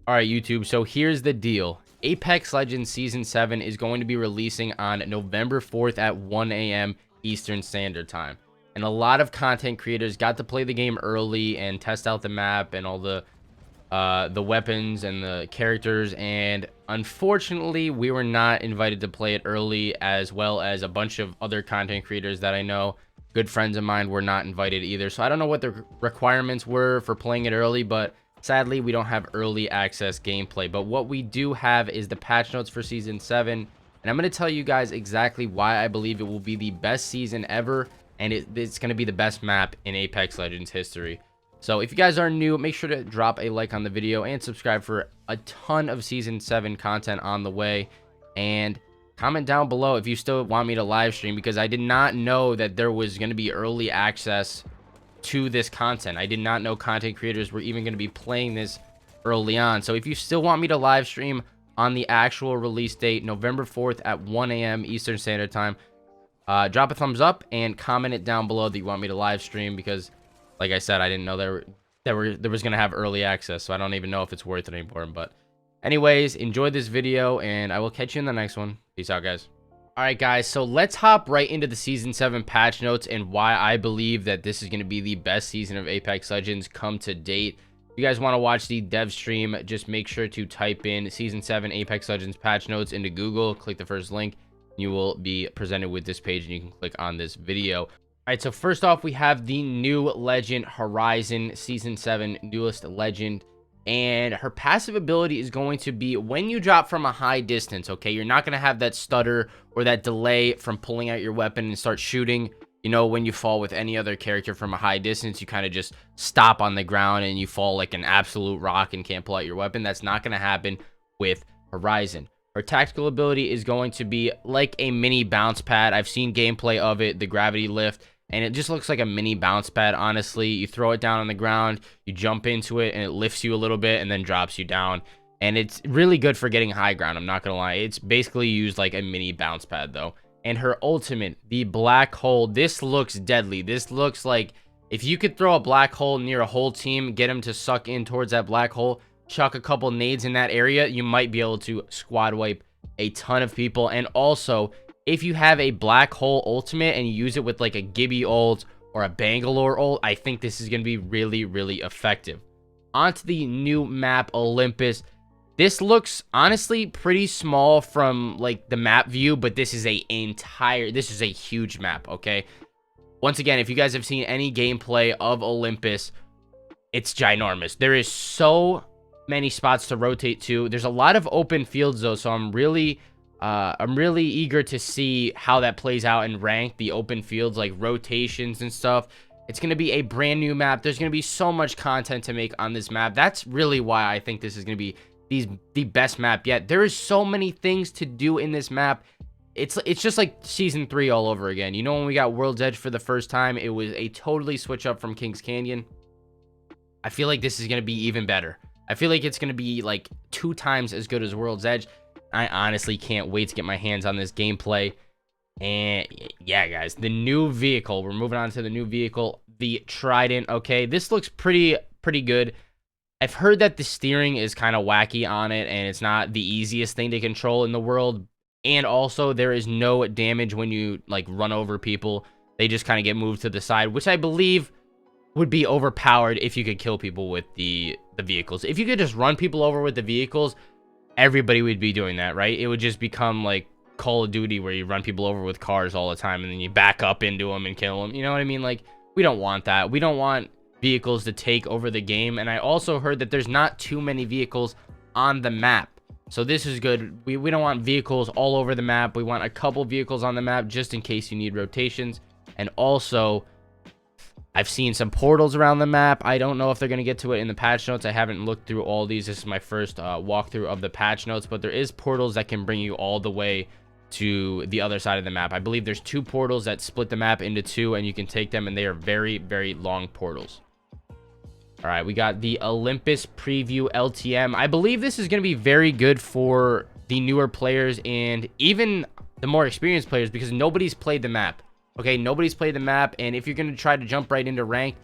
All right, YouTube. So here's the deal. Apex Legends Season 7 is going to be releasing on November 4th at 1 a.m. Eastern Standard Time. And a lot of content creators got to play the game early and test out the map and all the weapons and the characters. And unfortunately, we were not invited to play it early, as well as a bunch of other content creators that I know, good friends of mine, were not invited either. So I don't know what the requirements were for playing it early, but sadly, we don't have early access gameplay. But what we do have is the patch notes for Season 7. And I'm going to tell you guys exactly why I believe it will be the best season ever. And it's going to be the best map in Apex Legends history. So if you guys are new, make sure to drop a like on the video and subscribe for a ton of Season 7 content on the way. And comment down below if you still want me to live stream, because I did not know that there was going to be early access to this content. I did not know content creators were even going to be playing this early on. So if you still want me to live stream on the actual release date, November 4th at 1 a.m. Eastern Standard Time, drop a thumbs up and comment it down below that you want me to live stream, because like I said, I didn't know there was going to have early access, so I don't even know if it's worth it anymore. But anyways, enjoy this video and I will catch you in the next one. Peace out, guys. All right, guys, so let's hop right into the Season 7 patch notes and why I believe that this is going to be the best season of Apex Legends come to date. If you guys want to watch the dev stream, just make sure to type in Season 7 Apex Legends patch notes into Google. Click the first link. You will be presented with this page and you can click on this video. All right, so first off, we have the new legend, Horizon, Season 7 newest legend. And her passive ability is going to be when you drop from a high distance, okay? You're not going to have that stutter or that delay from pulling out your weapon and start shooting. You know, when you fall with any other character from a high distance, you kind of just stop on the ground and you fall like an absolute rock and can't pull out your weapon. That's not going to happen with Horizon. Her tactical ability is going to be like a mini bounce pad. I've seen gameplay of it, the gravity lift. And it just looks like a mini bounce pad, honestly. You throw it down on the ground, you jump into it, and it lifts you a little bit and then drops you down. And it's really good for getting high ground, I'm not going to lie. It's basically used like a mini bounce pad, though. And her ultimate, the black hole, this looks deadly. This looks like if you could throw a black hole near a whole team, get them to suck in towards that black hole, chuck a couple nades in that area, you might be able to squad wipe a ton of people. And also, if you have a black hole ultimate and you use it with like a Gibby ult or a Bangalore ult, I think this is going to be really, really effective. Onto the new map, Olympus. This looks honestly pretty small from like the map view, but this is a huge map, okay? Once again, if you guys have seen any gameplay of Olympus, it's ginormous. There is so many spots to rotate to. There's a lot of open fields though, so I'm really eager to see how that plays out in rank, the open fields, like rotations and stuff. It's going to be a brand new map. There's going to be so much content to make on this map. That's really why I think this is going to be the best map yet. There is so many things to do in this map. It's just like Season 3 all over again. You know, when we got World's Edge for the first time, it was a totally switch up from King's Canyon. I feel like this is going to be even better. I feel like it's going to be like 2 times as good as World's Edge. I honestly can't wait to get my hands on this gameplay. And yeah, guys, the new vehicle. We're moving on to the new vehicle, the Trident. Okay, this looks pretty good. I've heard that the steering is kind of wacky on it, and it's not the easiest thing to control in the world. And also, there is no damage when you like run over people. They just kind of get moved to the side, which I believe would be overpowered if you could kill people with the vehicles. If you could just run people over with the vehicles, everybody would be doing that, right? It would just become like Call of Duty where you run people over with cars all the time and then you back up into them and kill them. You know what I mean? Like, we don't want that. We don't want vehicles to take over the game. And I also heard that there's not too many vehicles on the map. So this is good. We don't want vehicles all over the map. We want a couple vehicles on the map just in case you need rotations. And also, I've seen some portals around the map. I don't know if they're going to get to it in the patch notes. I haven't looked through all these. This is my first walkthrough of the patch notes, but there is portals that can bring you all the way to the other side of the map. I believe there's 2 portals that split the map into 2, and you can take them, and they are very, very long portals. All right, we got the Olympus Preview Ltm. I believe this is going to be very good for the newer players and even the more experienced players, because nobody's played the map. Okay, nobody's played the map, and if you're going to try to jump right into rank,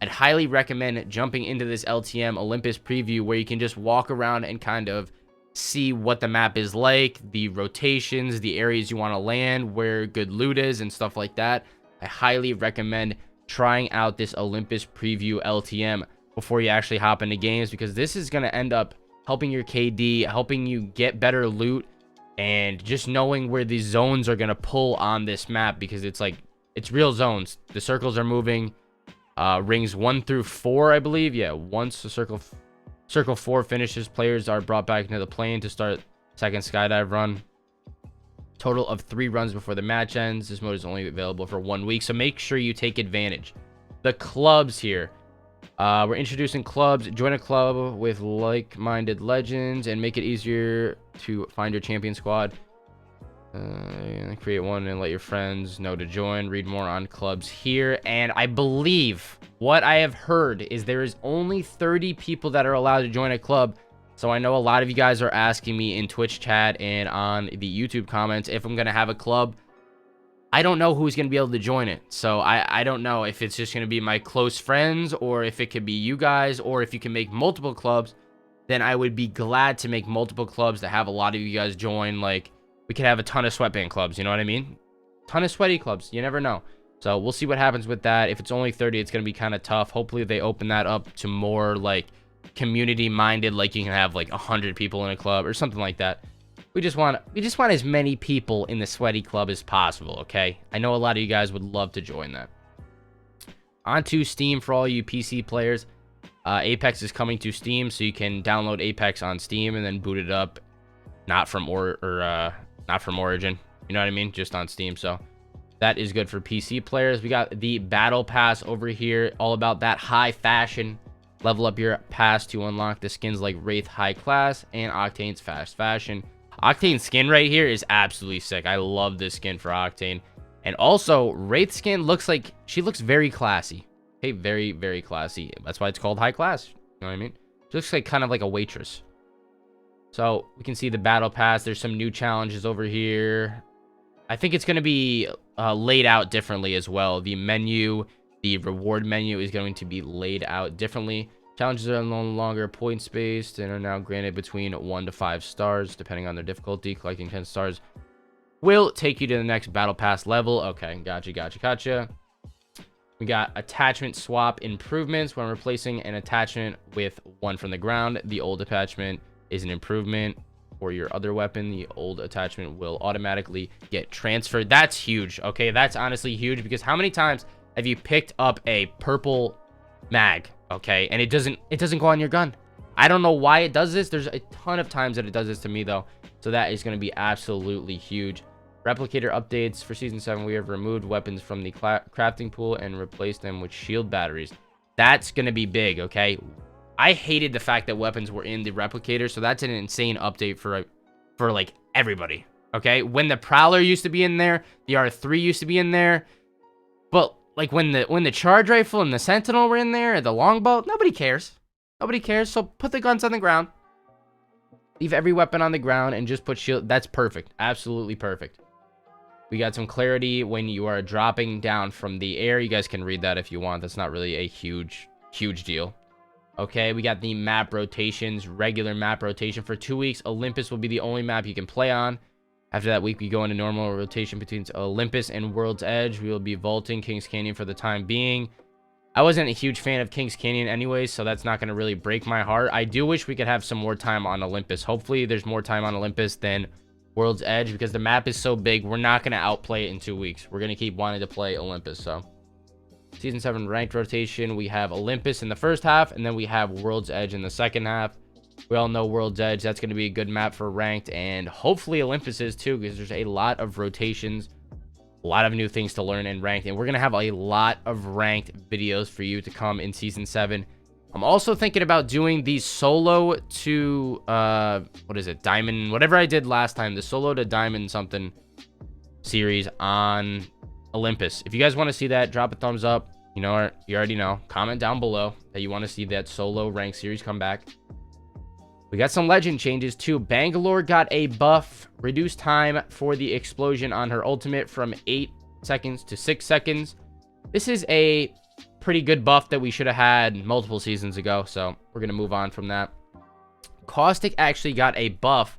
I'd highly recommend jumping into this LTM Olympus Preview, where you can just walk around and kind of see what the map is like, the rotations, the areas you want to land, where good loot is, and stuff like that. I highly recommend trying out this Olympus Preview LTM before you actually hop into games, because this is going to end up helping your KD, helping you get better loot, and just knowing where these zones are going to pull on this map, because it's like, it's real zones. The circles are moving. Rings 1 through 4, I believe. Yeah, once the circle 4 finishes, players are brought back into the plane to start second skydive run. Total of 3 runs before the match ends. This mode is only available for 1 week, so make sure you take advantage. The clubs here. We're introducing clubs. Join a club with like-minded legends and make it easier to find your champion squad. Create one and let your friends know to join. Read more on clubs here. And I believe what I have heard is there is only 30 people that are allowed to join a club. So I know a lot of you guys are asking me in Twitch chat and on the YouTube comments if I'm going to have a club. I don't know who's going to be able to join it. So I don't know if it's just going to be my close friends, or if it could be you guys, or if you can make multiple clubs. Then I would be glad to make multiple clubs to have a lot of you guys join. Like, we could have a ton of Sweatband clubs, you know what I mean? Ton of sweaty clubs, you never know. So we'll see what happens with that. If it's only 30, it's going to be kind of tough. Hopefully they open that up to more like community minded, like you can have like 100 people in a club or something like that. We just want as many people in the sweaty club as possible, okay? I know a lot of you guys would love to join that. Onto Steam for all you PC players. Apex is coming to Steam, so you can download Apex on Steam and then boot it up, not from Origin, you know what I mean, just on Steam. So that is good for PC players. We got the battle pass over here, all about that high fashion. Level up your pass to unlock the skins like Wraith High Class and Octane's Fast Fashion. Octane's skin right here is absolutely sick. I love this skin for Octane. And also, Wraith's skin looks like, she looks very classy. Okay, very, very classy. That's why it's called High Class. You know what I mean? She looks like kind of like a waitress. So we can see the battle pass. There's some new challenges over here. I think it's going to be laid out differently as well. The menu, the reward menu is going to be laid out differently. Challenges are no longer points based and are now granted between 1 to 5 stars, depending on their difficulty. Collecting 10 stars will take you to the next battle pass level. Okay, gotcha. We got attachment swap improvements. When replacing an attachment with one from the ground, the old attachment is an improvement for your other weapon. The old attachment will automatically get transferred. That's huge. Okay, that's honestly huge, because how many times have you picked up a purple mag, okay, and it doesn't go on your gun? I don't know why it does this. There's a ton of times that it does this to me though, so that is going to be absolutely huge. Replicator updates for season 7. We have removed weapons from the crafting pool and replaced them with shield batteries. That's going to be big. Okay, I hated the fact that weapons were in the replicator, so that's an insane update for like everybody. Okay, when the Prowler used to be in there, the R3 used to be in there, but like when the charge rifle and the Sentinel were in there, and the longbow, nobody cares. Nobody cares. So put the guns on the ground. Leave every weapon on the ground and just put shield. That's perfect. Absolutely perfect. We got some clarity when you are dropping down from the air. You guys can read that if you want. That's not really a huge deal. Okay, we got the map rotations. Regular map rotation for 2 weeks. Olympus will be the only map you can play on. After that week, we go into normal rotation between Olympus and World's Edge. We will be vaulting Kings Canyon for the time being. I wasn't a huge fan of Kings Canyon anyway, so that's not going to really break my heart. I do wish we could have some more time on Olympus. Hopefully, there's more time on Olympus than World's Edge, because the map is so big. We're not going to outplay it in 2 weeks. We're going to keep wanting to play Olympus. So season 7 ranked rotation, we have Olympus in the first half, and then we have World's Edge in the second half. We all know World's Edge. That's going to be a good map for ranked, and hopefully Olympus is too, because there's a lot of rotations, a lot of new things to learn in ranked, and we're going to have a lot of ranked videos for you to come in season 7. I'm also thinking about doing the solo to what is it, diamond, whatever I did last time, the solo to diamond something series on Olympus. If you guys want to see that, drop a thumbs up. You know, you already know. Comment down below that you want to see that solo rank series come back. We got some legend changes too. Bangalore got a buff, reduced time for the explosion on her ultimate from 8 seconds to 6 seconds. This is a pretty good buff that we should have had multiple seasons ago. So we're going to move on from that. Caustic actually got a buff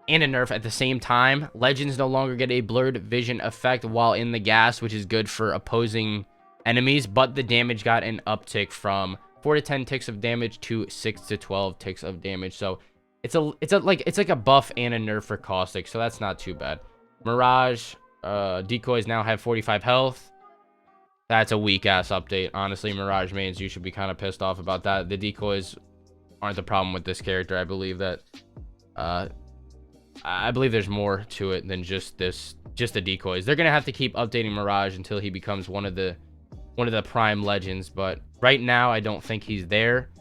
and a nerf at the same time. Legends no longer get a blurred vision effect while in the gas, which is good for opposing enemies, but the damage got an uptick from 4 to 10 ticks of damage to 6 to 12 ticks of damage. So it's like a buff and a nerf for Caustic, so that's not too bad. Mirage decoys now have 45 health. That's a weak ass update. Honestly, Mirage mains, you should be kind of pissed off about that. The decoys aren't the problem with this character. I believe that I believe there's more to it than just the decoys. They're gonna have to keep updating Mirage until he becomes one of the prime legends, but right now I don't think he's there.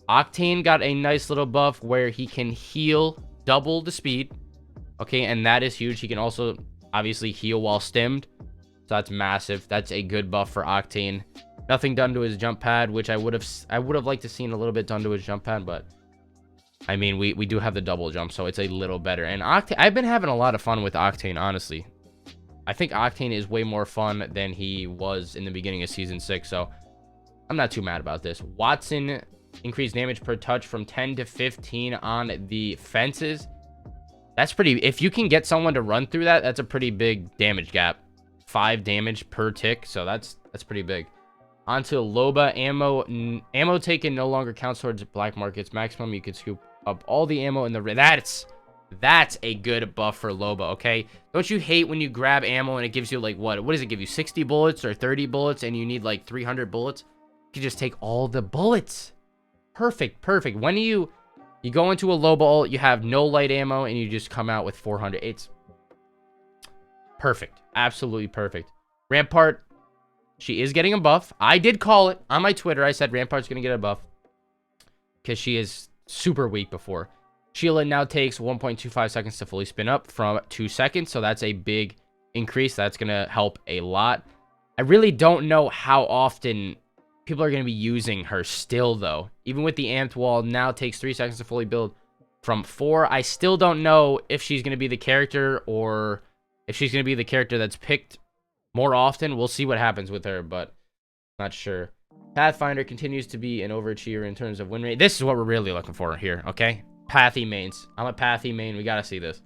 Octane got a nice little buff where he can heal double the speed. Okay, and that is huge. He can also obviously heal while stimmed, so that's massive. That's a good buff for Octane. Nothing done to his jump pad, which I would have liked to seen a little bit done to his jump pad, but I mean, we do have the double jump, so it's a little better. And Octane, I've been having a lot of fun with Octane, honestly. I think Octane is way more fun than he was in the beginning of Season 6, so I'm not too mad about this. Watson increased damage per touch from 10 to 15 on the fences. That's pretty... If you can get someone to run through that, that's a pretty big damage gap. 5 damage per tick, so that's pretty big. Onto Loba. Ammo taken no longer counts towards black markets. Maximum, you can scoop up all the ammo in the... That's a good buff for Loba, okay? Don't you hate when you grab ammo and it gives you, like, what does it give you? 60 bullets or 30 bullets and you need, like, 300 bullets? You can just take all the bullets. Perfect. When you go into a Loba ult, you have no light ammo and you just come out with 400. It's perfect. Absolutely perfect. Rampart, she is getting a buff. I did call it on my Twitter. I said Rampart's going to get a buff because she is super weak before. Sheila now takes 1.25 seconds to fully spin up from 2 seconds, so that's a big increase. That's going to help a lot. I really don't know how often people are going to be using her still, though. Even with the amped wall, now takes 3 seconds to fully build from 4. I still don't know if she's going to be the character or if she's going to be the character that's picked more often. We'll see what happens with her, but not sure. Pathfinder continues to be an overachiever in terms of win rate. This is what we're really looking for here, okay? Pathy mains. I'm a Pathy main. We gotta see this.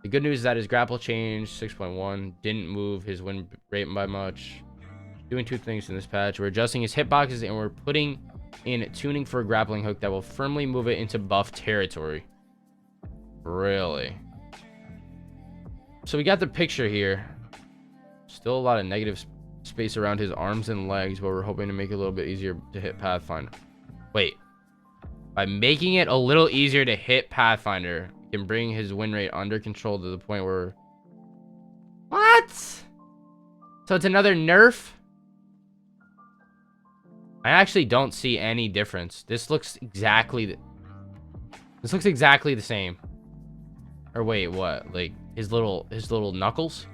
The good news is that his grapple change 6.1 didn't move his win rate by much. Doing 2 things in this patch. We're adjusting his hitboxes and we're putting in tuning for a grappling hook that will firmly move it into buff territory. Really? So we got the picture here. Still a lot of negative space around his arms and legs, but we're hoping to make it a little bit easier to hit Pathfinder. Wait. By making it a little easier to hit Pathfinder, we can bring his win rate under control to the point where... What? So it's another nerf? I actually don't see any difference. This looks exactly the same. Or wait, what? Like his little knuckles?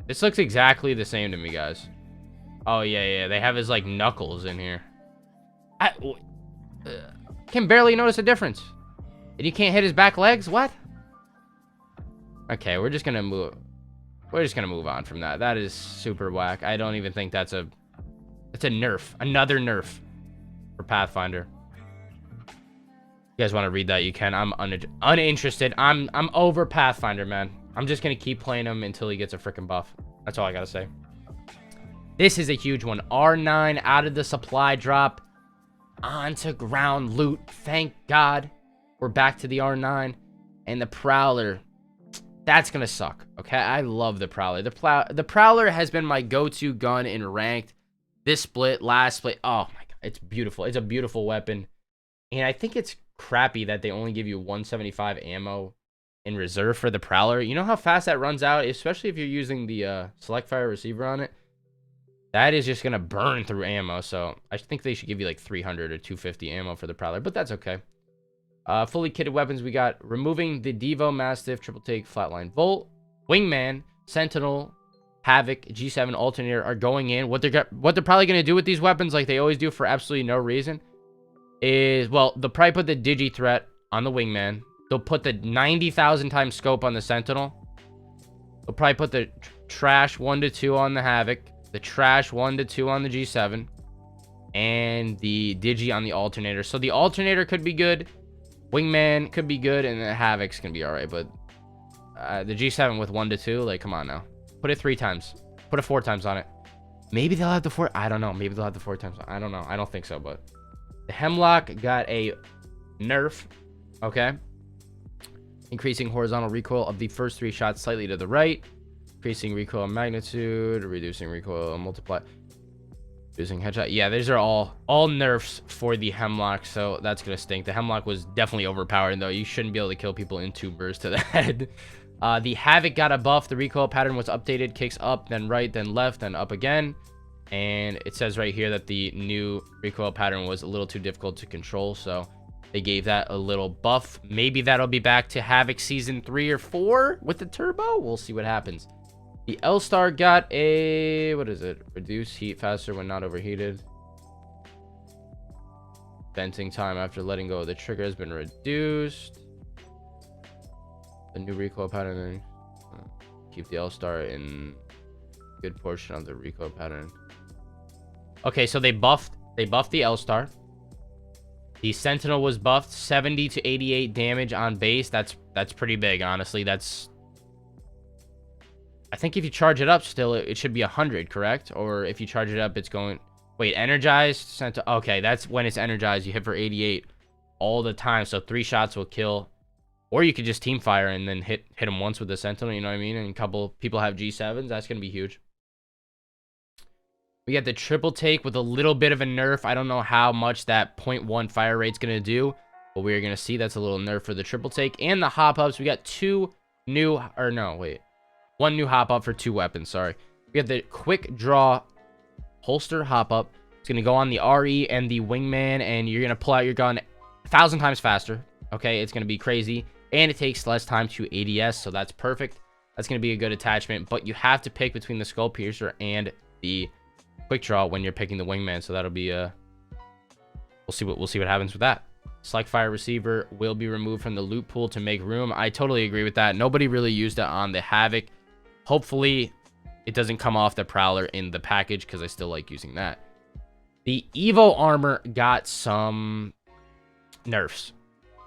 This looks exactly the same to me, guys. Oh yeah, they have his like knuckles in here. I can barely notice a difference. And you can't hit his back legs? What? Okay, we're just gonna move on from that. That is super whack. I don't even think it's a nerf. Another nerf for Pathfinder. You guys want to read that? You can. I'm uninterested. I'm over Pathfinder, man. I'm just gonna keep playing him until he gets a freaking buff. That's all I gotta say. This is a huge one. R9 out of the supply drop onto ground loot. Thank God we're back to the R9. And the Prowler, that's gonna suck. Okay, I love the Prowler. The Prowler has been my go-to gun in ranked. This split, last split, oh my God, it's beautiful. It's a beautiful weapon. And I think it's crappy that they only give you 175 ammo in reserve for the Prowler. You know how fast that runs out, especially if you're using the select fire receiver on it? That is just going to burn through ammo, so I think they should give you like 300 or 250 ammo for the Prowler, but that's okay. Fully kitted weapons, we got removing the Devo, Mastiff, Triple Take, Flatline Volt, Wingman, Sentinel, Havoc, G7, Alternator are going in. What they're probably going to do with these weapons, like they always do for absolutely no reason, is, well, they'll probably put the Digi Threat on the Wingman. They'll put the 90,000 times scope on the Sentinel. They'll probably put the Trash 1 to 2 on the Havoc. the trash 1 to 2 on the G7, and the Digi on the alternator. So the alternator could be good, Wingman could be good, and the Havoc's gonna be all right. But the G7 with 1 to 2, like, come on now. Put it 3 times. Put it 4 times on it. Maybe they'll have the 4. I don't know. Maybe they'll have the 4 times. I don't know. I don't think so, but the Hemlock got a nerf. Okay. Increasing horizontal recoil of the first 3 shots slightly to the right. Increasing recoil magnitude. Reducing recoil multiply. Reducing headshot. Yeah, these are all nerfs for the Hemlock, so that's going to stink. The Hemlock was definitely overpowered, though. You shouldn't be able to kill people in 2 bursts to the head. The Havoc got a buff. The recoil pattern was updated. Kicks up, then right, then left, then up again. And it says right here that the new recoil pattern was a little too difficult to control, so they gave that a little buff. Maybe that'll be back to Havoc Season 3 or 4 with the turbo. We'll see what happens. The L-Star got a... what is it? Reduce heat faster when not overheated. Venting time after letting go of the trigger has been reduced. The new recoil pattern. Keep the L-Star in good portion of the recoil pattern. Okay, so they buffed the L-Star. The Sentinel was buffed 70 to 88 damage on base. That's pretty big, honestly. That's... I think if you charge it up still, it should be 100, correct? Or if you charge it up, it's going... Wait, energized? Sentinel... Okay, that's when it's energized. You hit for 88 all the time. So 3 shots will kill. Or you could just team fire and then hit them once with the Sentinel, you know what I mean? And a couple people have G7s. That's going to be huge. We got the triple take with a little bit of a nerf. I don't know how much that 0.1 fire rate's going to do, but we're going to see. That's a little nerf for the triple take. And the hop ups, we got 2 new... Or no, wait. 1 new hop up for 2 weapons, sorry. We got the quick draw holster hop up. It's going to go on the RE and the Wingman, and you're going to pull out your gun 1,000 times faster. Okay, it's going to be crazy. And it takes less time to ADS, so that's perfect. That's going to be a good attachment, but you have to pick between the Skull Piercer and the quick draw when you're picking the Wingman, so that'll be we'll see what happens with that. Select fire receiver will be removed from the loot pool to make room. I totally agree with that. Nobody really used it on the Havoc. Hopefully it doesn't come off the Prowler in the package, because I still like using that. The Evo armor got some nerfs,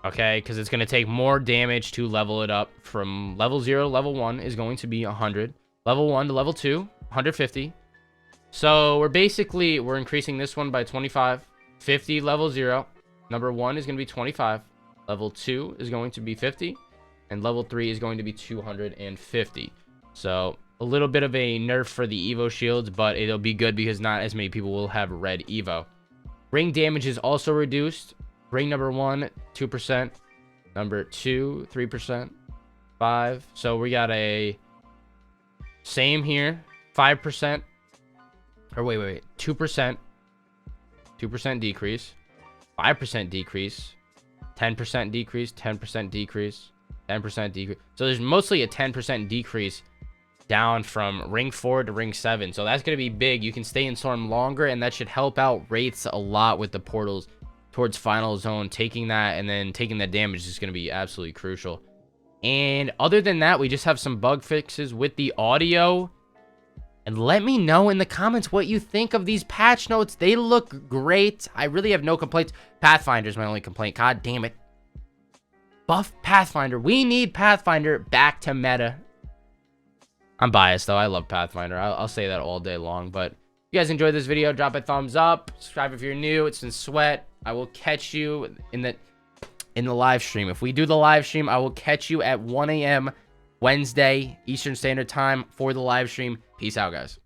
okay, because it's going to take more damage to level it up. From level 0 to level 1 is going to be 100. Level 1 to level 2, 150. So we're increasing this one by 25. 50 level 0. Number 1 is going to be 25. Level 2 is going to be 50. And level 3 is going to be 250. So a little bit of a nerf for the Evo shields, but it'll be good because not as many people will have red Evo. Ring damage is also reduced. Ring number 1, 2%. Number 2, 3%. 5. So we got a same here. 5%. Or wait. 2%. 2% decrease. 5% decrease. 10% decrease. 10% decrease. 10% decrease. So there's mostly a 10% decrease down from ring 4 to ring 7. So that's going to be big. You can stay in Storm longer, and that should help out Wraiths a lot with the portals towards Final Zone. Taking that and then taking that damage is going to be absolutely crucial. And other than that, we just have some bug fixes with the audio. And let me know in the comments what you think of these patch notes. They look great. I really have no complaints. Pathfinder's my only complaint. God damn it. Buff Pathfinder. We need Pathfinder back to meta. I'm biased, though. I love Pathfinder. I'll say that all day long. But if you guys enjoyed this video, drop a thumbs up. Subscribe if you're new. It's been Sweat. I will catch you in the live stream. If we do the live stream, I will catch you at 1 a.m. Wednesday Eastern Standard Time for the live stream. Peace out, guys.